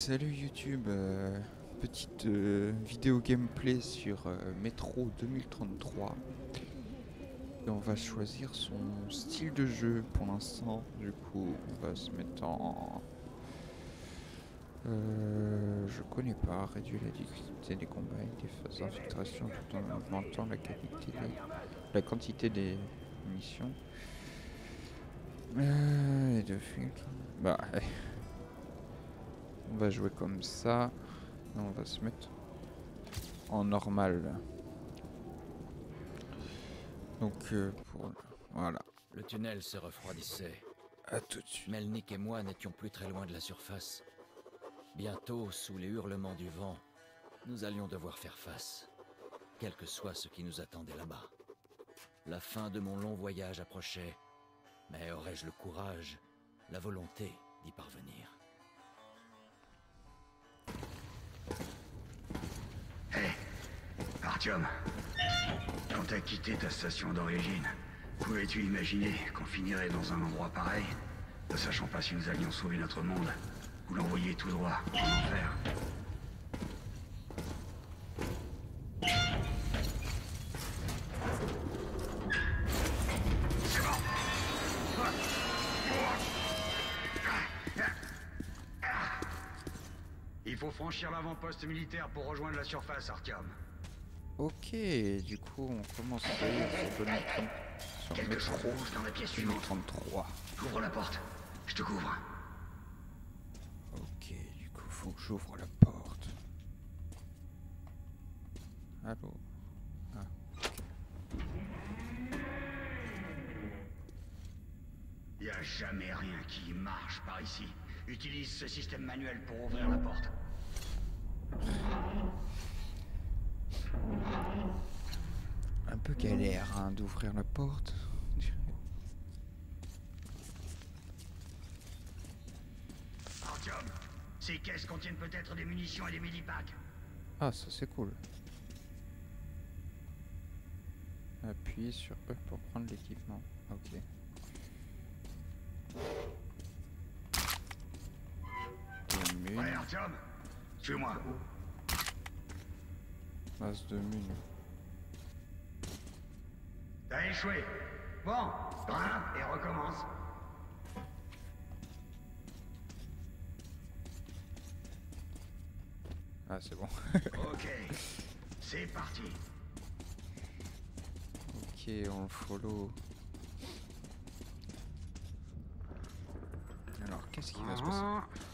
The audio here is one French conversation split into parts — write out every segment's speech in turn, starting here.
Salut YouTube, petite vidéo gameplay sur Metro 2033 et on va choisir son style de jeu pour l'instant. Du coup on va se mettre en je connais pas, réduire la difficulté des combats et des phases d'infiltration tout en augmentant la quantité des missions et de filtres. Bah on va jouer comme ça et on va se mettre en normal. Donc voilà. Le tunnel se refroidissait. À tout de suite. Melnik et moi n'étions plus très loin de la surface. Bientôt, sous les hurlements du vent, nous allions devoir faire face, quel que soit ce qui nous attendait là-bas. La fin de mon long voyage approchait, mais aurais-je le courage, la volonté d'y parvenir? Hé, Artyom, quand t'as quitté ta station d'origine, pouvais-tu imaginer qu'on finirait dans un endroit pareil, ne sachant pas si nous allions sauver notre monde ou l'envoyer tout droit en enfer? C'est bon. Il faut franchir l'avant-poste militaire pour rejoindre la surface, Artyom. Ok, du coup on commence sur 2030 sur Quelque chose Metro bouge dans la pièce suivante. 2033. Ouvre la porte, je te couvre. Ok, du coup faut que j'ouvre la porte. Allô. Ah. Y a jamais rien qui marche par ici. Utilise ce système manuel pour ouvrir la porte. Un peu galère hein, d'ouvrir la porte. Artyom, ces caisses contiennent peut-être des munitions et des mini-packs. Ah ça c'est cool. Appuyez sur E pour prendre l'équipement. Ok. Des Ouais, mules. Artyom, suis-moi. Masse de mules. T'as échoué. Bon, grimpe et recommence. Ah c'est bon. Ok, c'est parti. Ok, on le follow. Alors, qu'est-ce qui va se passer?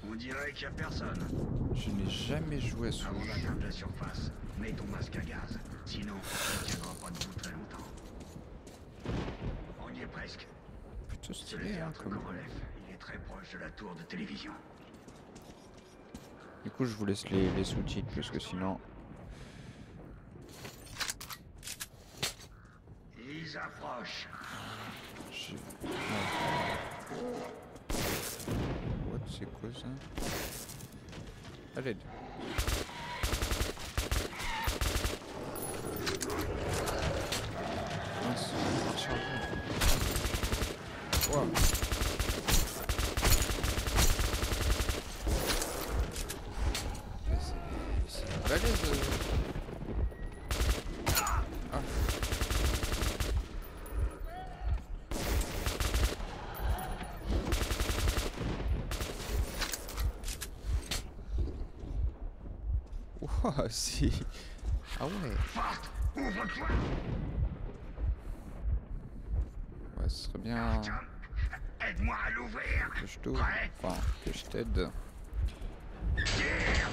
On dirait qu'il y a personne. Je n'ai jamais joué à ce Avant jeu. d'atteindre la surface, mets ton masque à gaz. Sinon, tu ne tiendras pas debout très longtemps. On y est presque. Plutôt C'est le stylé, hein, théâtre comme... qu'on relève. Il est très proche de la tour de télévision. Du coup, je vous laisse les sous-titres, parce que sinon... Ils approchent. Je... What, c'est quoi ça? À l'aide. Mince, on va recharger. Wow. C'est balèze. Ah. Ouah, si. Ah ouais. Forte, ouvre-toi. Ouais, ce serait bien Artyom, aide-moi à l'ouvrir. que je t'ouvre. Prêt? Enfin, que je t'aide. Tire.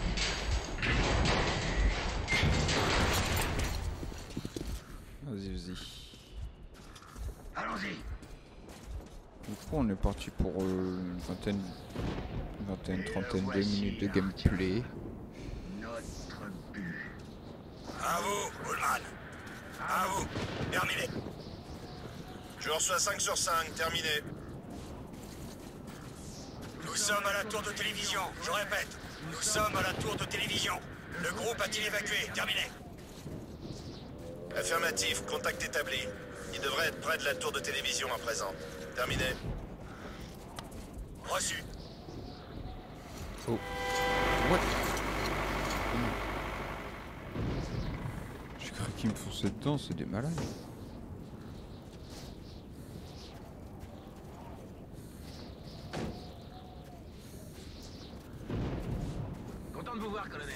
Vas-y, vas-y. Allons-y. Du coup, on est parti pour une vingtaine, trentaine de minutes de gameplay. Notre but. À vous, Bullman. À vous. Terminé. Je reçois 5 sur 5. Terminé. Nous sommes à la tour de télévision. Je répète, nous sommes à la tour de télévision. Le groupe a-t-il évacué? Terminé. Affirmatif. Contact établi. Il devrait être près de la tour de télévision à présent. Terminé. Reçu. Oh. What? J'ai cru qu'ils me fonçaient dedans, c'est des malades. Content de vous voir, colonel.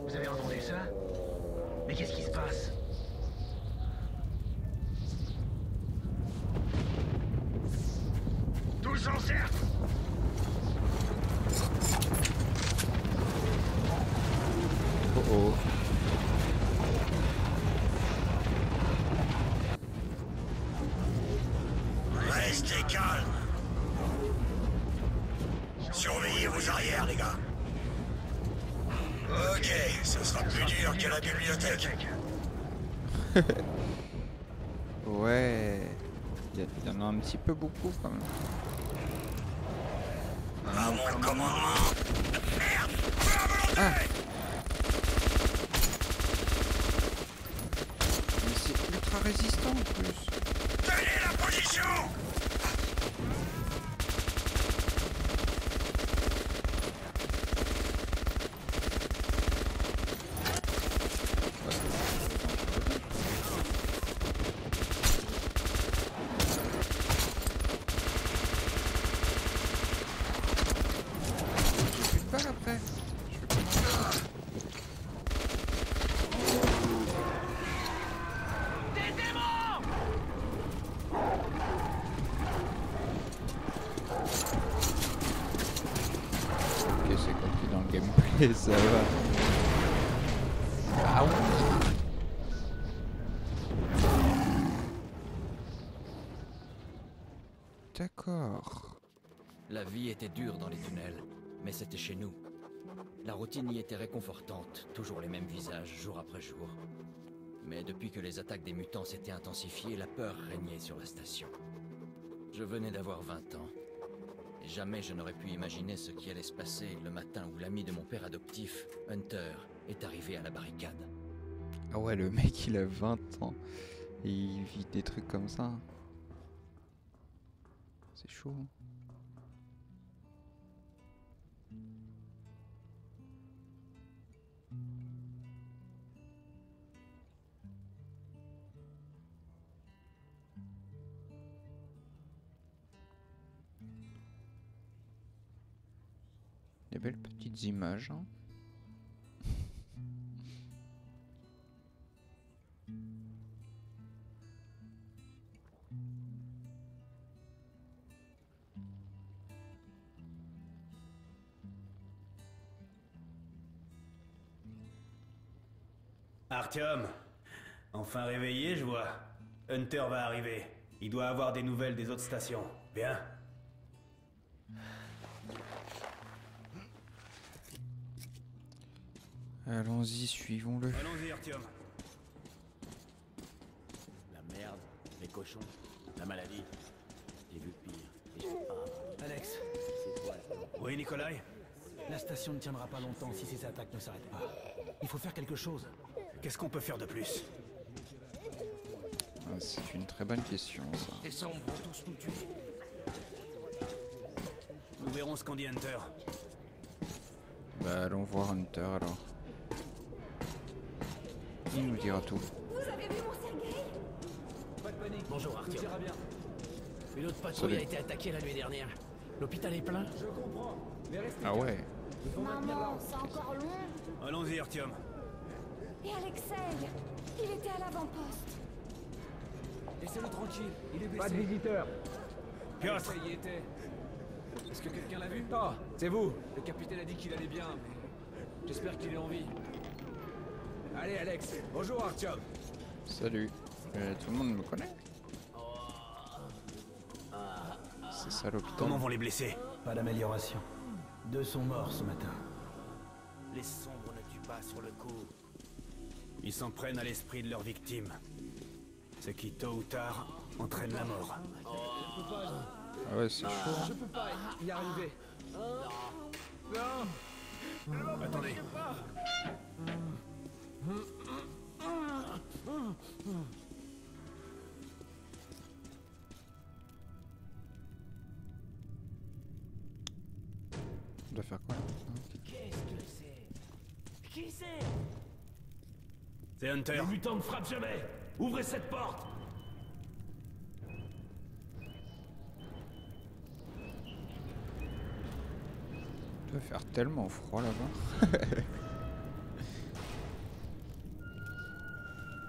Vous avez entendu ça? Mais qu'est-ce qui se passe? Tous en cercle! Oh oh. Restez calme. Surveillez vos arrières, les gars. Ok, ça sera plus dur qu'à la bibliothèque. Ouais. Il y en a un petit peu beaucoup quand même. À mon commandement. Merde! Feu à volonté! Ah. Mais c'est ultra résistant en plus. Tenez la position! J'ai plus de balles après. Je fais comment? Ok, c'est compris dans le gameplay, ça va. Ah ouais. D'accord. La vie était dure dans les tunnels, mais c'était chez nous. La routine y était réconfortante, toujours les mêmes visages, jour après jour. Mais depuis que les attaques des mutants s'étaient intensifiées, la peur régnait sur la station. Je venais d'avoir 20 ans. Et jamais je n'aurais pu imaginer ce qui allait se passer le matin où l'ami de mon père adoptif, Hunter, est arrivé à la barricade. Ah ouais, le mec il a 20 ans et il vit des trucs comme ça. C'est chaud. Des belles petites images. Hein. Artyom, enfin réveillé, je vois. Hunter va arriver. Il doit avoir des nouvelles des autres stations. Bien. Allons-y, suivons-le. Allons-y, Artyom. La merde, les cochons, la maladie. J'ai vu pire. Et je peux pas. Alex. C'est toi le plan. Oui, Nikolai. La station ne tiendra pas longtemps si ces attaques ne s'arrêtent pas. Il faut faire quelque chose. Qu'est-ce qu'on peut faire de plus? Ah, c'est une très bonne question, ça. Les sombres vont tous nous tuer. Nous verrons ce qu'en dit Hunter. Bah, allons voir Hunter alors. Il nous dira tout. Vous avez vu mon Sergueï? Bonjour, Artyom. Une autre patrouille Salut. a été attaquée la nuit dernière. L'hôpital est plein. Ah ouais. Maman, c'est encore long. Allons-y, Artyom. Et Alexei, il était à l'avant-poste. Laissez-le tranquille, il est blessé. Pas de visiteur. Piotr. Ça y était. Est-ce que quelqu'un l'a vu? Ah, c'est vous. Le capitaine a dit qu'il allait bien, mais j'espère qu'il est en vie. Allez, Alex. Bonjour, Artyom. Salut. Tout le monde me connaît. C'est ça l'hôpital. Comment vont les blessés? Pas d'amélioration. 2 sont morts ce matin. Les sombres ne tuent pas sur le coup. Ils s'en prennent à l'esprit de leurs victimes. Ce qui, tôt ou tard, entraîne la mort. Ah ouais, c'est chaud. Je peux pas y arriver. Attendez. doit faire quoi là? Qu'est-ce que c'est? Qui c'est? C'est Hunter. Les mutants ne frappent jamais. Ouvrez cette porte. Il doit faire tellement froid là-bas.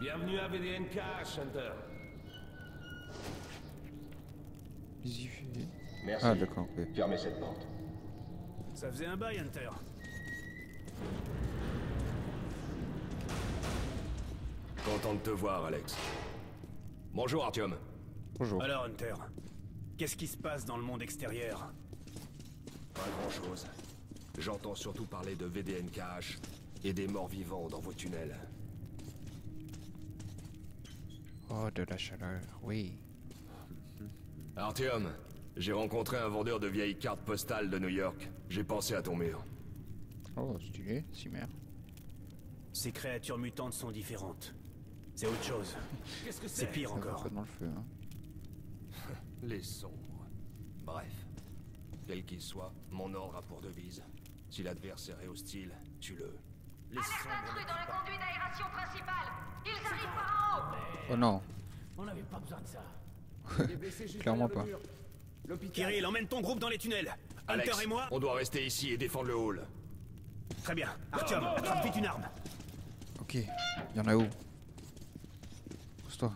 Bienvenue à VDNK, Hunter. Easy fait. Merci. Ah d'accord, ok. Fermez cette porte. Ça faisait un bail, Hunter. Content de te voir, Alex. Bonjour, Artyom. Bonjour. Alors, Hunter, qu'est-ce qui se passe dans le monde extérieur? Pas grand-chose. J'entends surtout parler de VDNKH et des morts vivants dans vos tunnels. Oh, de la chaleur, oui. Artyom, j'ai rencontré un vendeur de vieilles cartes postales de New York. J'ai pensé à ton mur. Oh, stylé, Cimer. Ces créatures mutantes sont différentes. C'est autre chose. Qu'est-ce que C'est pire Ça va encore. pas dans le feu, hein. Les sombres. Bref. Quel qu'il soit, mon ordre a pour devise. Si l'adversaire est hostile, tue-le. Les Alerte sombres intrus ne dans la tuent pas. conduite d'aération principale. Ils arrivent par en haut. Oh non, On n'avait pas besoin de ça. Il est blessé juste Clairement derrière le pas. mur. L'hôpital. Kirill, emmène ton groupe dans les tunnels. Alex, Hunter et moi. on doit rester ici et défendre le hall. Très bien. Artyom, attrape vite une arme. ok. Il y en a où? Pousse-toi.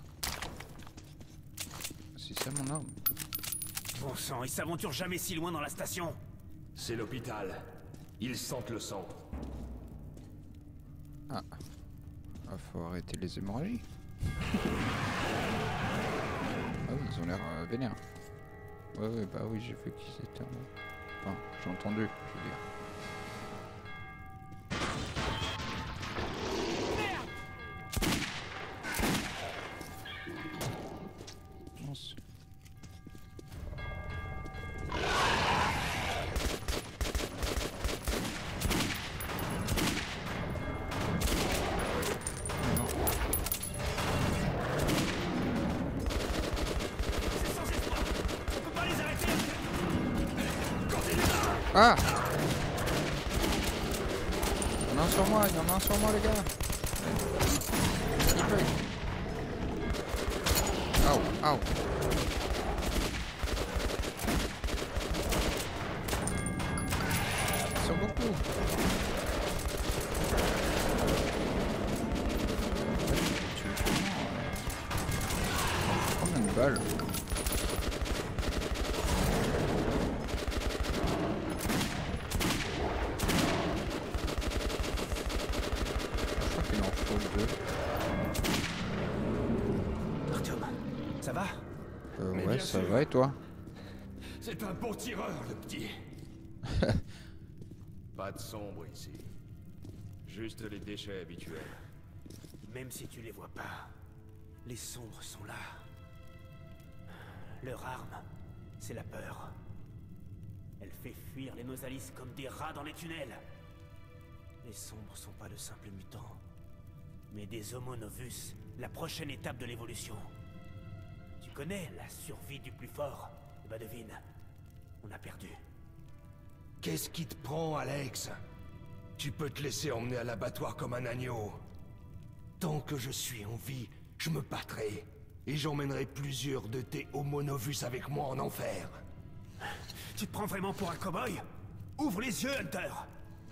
C'est ça mon arme? Bon sang, ils s'aventurent jamais si loin dans la station. C'est l'hôpital. Ils sentent le sang. Ah. Ah, faut arrêter les hémorragies. Ah oui, ils ont l'air vénères. Ouais, ouais, bah oui, j'ai fait qu'ils étaient en... Enfin, j'ai entendu, je veux dire. Mince. C'est sans espoir. On peut pas les arrêter. Ah! Il y en a un sur moi, il y en a un sur moi les gars. Aouh, aouh. Ils sont beaucoup. Tu veux combien de balles? Je crois qu'il en faut deux. Artyom, ça va? Mais Ouais, bien ça sûr. va et toi? C'est un bon tireur, le petit. Pas de sombre ici. Juste les déchets habituels. Même si tu les vois pas, les sombres sont là. Leur arme, c'est la peur. Elle fait fuir les Nosalis comme des rats dans les tunnels. Les sombres sont pas de simples mutants, mais des Homo Novus, la prochaine étape de l'évolution. Tu connais la survie du plus fort? Bah devine, on a perdu. Qu'est-ce qui te prend, Alex? Tu peux te laisser emmener à l'abattoir comme un agneau. Tant que je suis en vie, je me battrai. Et j'emmènerai plusieurs de tes Homo Novus avec moi en enfer. Tu te prends vraiment pour un cow-boy? Ouvre les yeux, Hunter!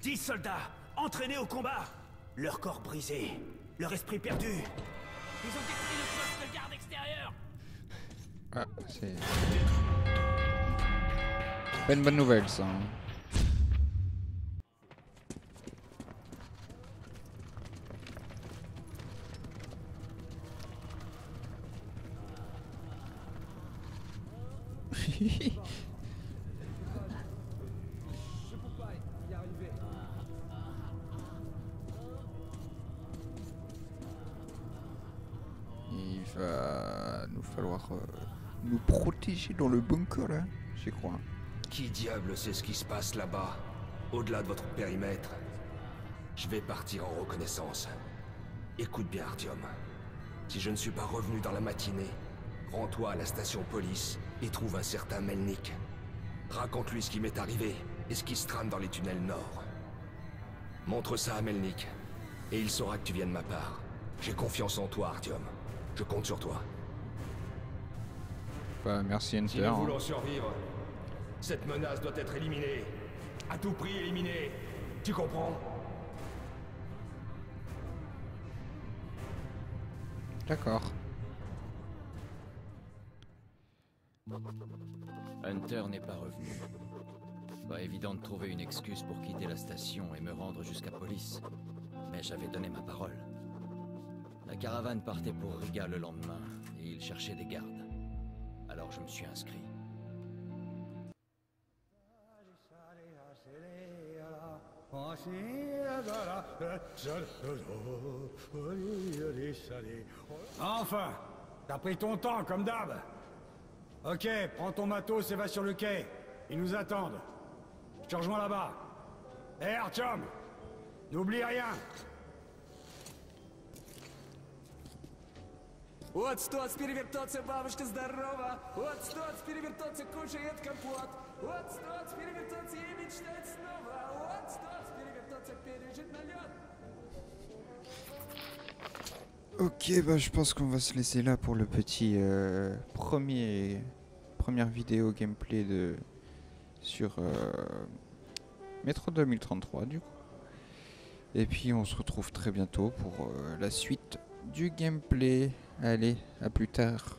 10 soldats, entraînés au combat! Leur corps brisé, leur esprit perdu. Ils ont détruit le poste de garde extérieur. Ah, c'est... pas une bonne nouvelle ça. Hein. Je peux pas y arriver. Il va nous falloir nous protéger dans le bunker là, j'y crois. Qui diable sait ce qui se passe là-bas, au-delà de votre périmètre? Je vais partir en reconnaissance. Écoute bien, Artyom. Si je ne suis pas revenu dans la matinée, rends-toi à la station police et trouve un certain Melnik. Raconte-lui ce qui m'est arrivé et ce qui se trame dans les tunnels nord. Montre ça à Melnik, et il saura que tu viens de ma part. J'ai confiance en toi, Artyom. Je compte sur toi. Bah, merci Si Hunter. nous voulons survivre, cette menace doit être éliminée. À tout prix éliminée. Tu comprends? D'accord. Hunter n'est pas revenu. Pas évident de trouver une excuse pour quitter la station et me rendre jusqu'à Police. Mais j'avais donné ma parole. La caravane partait pour Riga le lendemain, et il cherchait des gardes. Alors je me suis inscrit. Enfin, t'as pris ton temps, comme d'hab. Ok, prends ton matos et va sur le quai. Ils nous attendent. Je te rejoins là-bas. Hé, Artyom, n'oublie rien. Вот стоит перевертаться, бабушка здорова. Вот стоит перевертаться, кушает компот. Вот стоит перевертаться и мечтать снова. Вот стоит перевертаться, пережить налет. Ok, bah je pense qu'on va se laisser là pour le petit première vidéo gameplay sur Metro 2033 du coup. Et puis on se retrouve très bientôt pour la suite du gameplay. Allez, à plus tard.